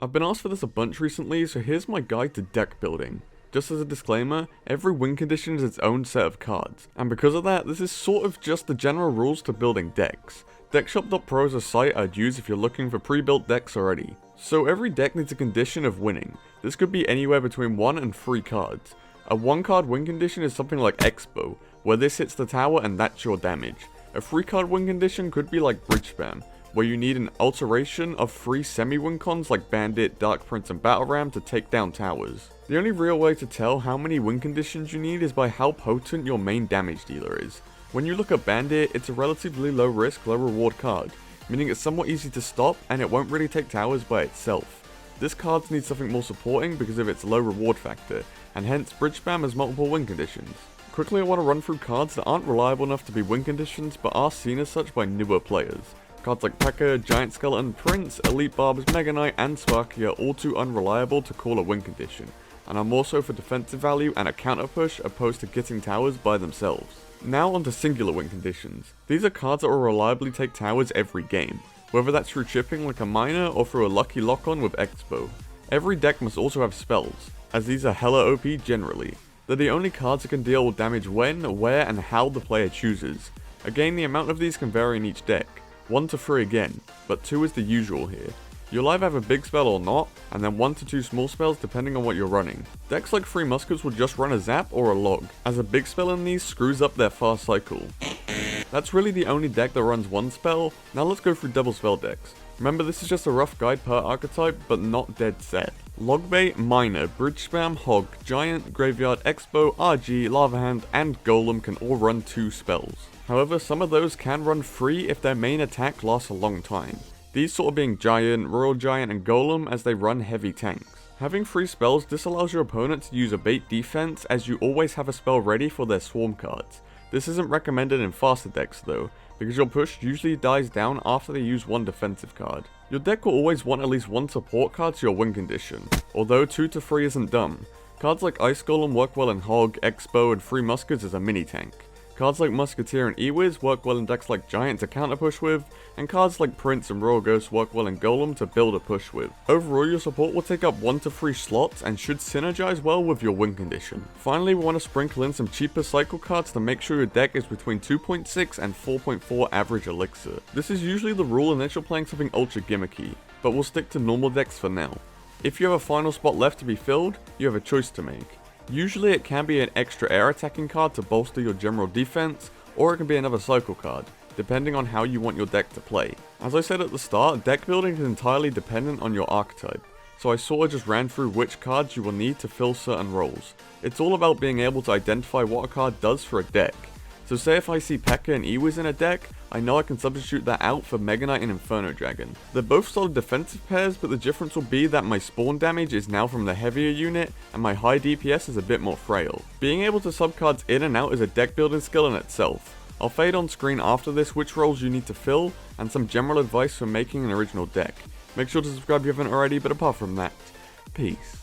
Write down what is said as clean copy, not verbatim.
I've been asked for this a bunch recently, so here's my guide to deck building. Just as a disclaimer, every win condition is its own set of cards, and because of that, this is sort of just the general rules to building decks. Deckshop.pro is a site I'd use if you're looking for pre-built decks already. So every deck needs a condition of winning. This could be anywhere between 1 and 3 cards. A 1 card win condition is something like Expo, where this hits the tower and that's your damage. A 3 card win condition could be like Bridge Spam, where you need an alteration of 3 semi-win cons like Bandit, Dark Prince, and Battle Ram to take down towers. The only real way to tell how many win conditions you need is by how potent your main damage dealer is. When you look at Bandit, it's a relatively low risk, low reward card, meaning it's somewhat easy to stop and it won't really take towers by itself. This card needs something more supporting because of its low reward factor, and hence Bridge Spam has multiple win conditions. Quickly, I want to run through cards that aren't reliable enough to be win conditions but are seen as such by newer players. Cards like P.E.K.K.A, Giant Skeleton, Prince, Elite Barbs, Mega Knight, and Sparky are all too unreliable to call a win condition, and are more so for defensive value and a counter push opposed to getting towers by themselves. Now onto singular win conditions. These are cards that will reliably take towers every game, whether that's through chipping like a miner or through a lucky lock-on with Expo. Every deck must also have spells, as these are hella OP generally. They're the only cards that can deal with damage when, where, and how the player chooses. Again, the amount of these can vary in each deck. 1 to 3 again, but 2 is the usual here. You'll either have a big spell or not, and then 1 to 2 small spells depending on what you're running. Decks like Three Muskets will just run a zap or a log, as a big spell in these screws up their fast cycle. That's really the only deck that runs 1 spell. Now let's go through double spell decks. Remember, this is just a rough guide per archetype, but not dead set. Logbait, Miner, Bridge Spam, Hog, Giant, Graveyard, Expo, RG, Lava Hand, and Golem can all run 2 spells. However, some of those can run 3 if their main attack lasts a long time. These sort of being Giant, Royal Giant, and Golem as they run heavy tanks. Having 3 spells disallows your opponent to use a bait defense, as you always have a spell ready for their swarm cards. This isn't recommended in faster decks though, because your push usually dies down after they use 1 defensive card. Your deck will always want at least 1 support card to your win condition, although 2 to 3 isn't dumb. Cards like Ice Golem work well in Hog, Expo, and Three Muskets as a mini tank. Cards like Musketeer and Ewiz work well in decks like Giant to counter push with, and cards like Prince and Royal Ghost work well in Golem to build a push with. Overall, your support will take up 1 to 3 slots and should synergize well with your win condition. Finally, we want to sprinkle in some cheaper cycle cards to make sure your deck is between 2.6 and 4.4 average elixir. This is usually the rule unless you're playing something ultra gimmicky, but we'll stick to normal decks for now. If you have a final spot left to be filled, you have a choice to make. Usually it can be an extra air attacking card to bolster your general defense, or it can be another cycle card, depending on how you want your deck to play. As I said at the start, deck building is entirely dependent on your archetype, so I sort of just ran through which cards you will need to fill certain roles. It's all about being able to identify what a card does for a deck. So say if I see P.E.K.K.A and Ewiz in a deck, I know I can substitute that out for Mega Knight and Inferno Dragon. They're both solid defensive pairs, but the difference will be that my spawn damage is now from the heavier unit, and my high DPS is a bit more frail. Being able to sub cards in and out is a deck building skill in itself. I'll fade on screen after this which roles you need to fill, and some general advice for making an original deck. Make sure to subscribe if you haven't already, but apart from that, peace.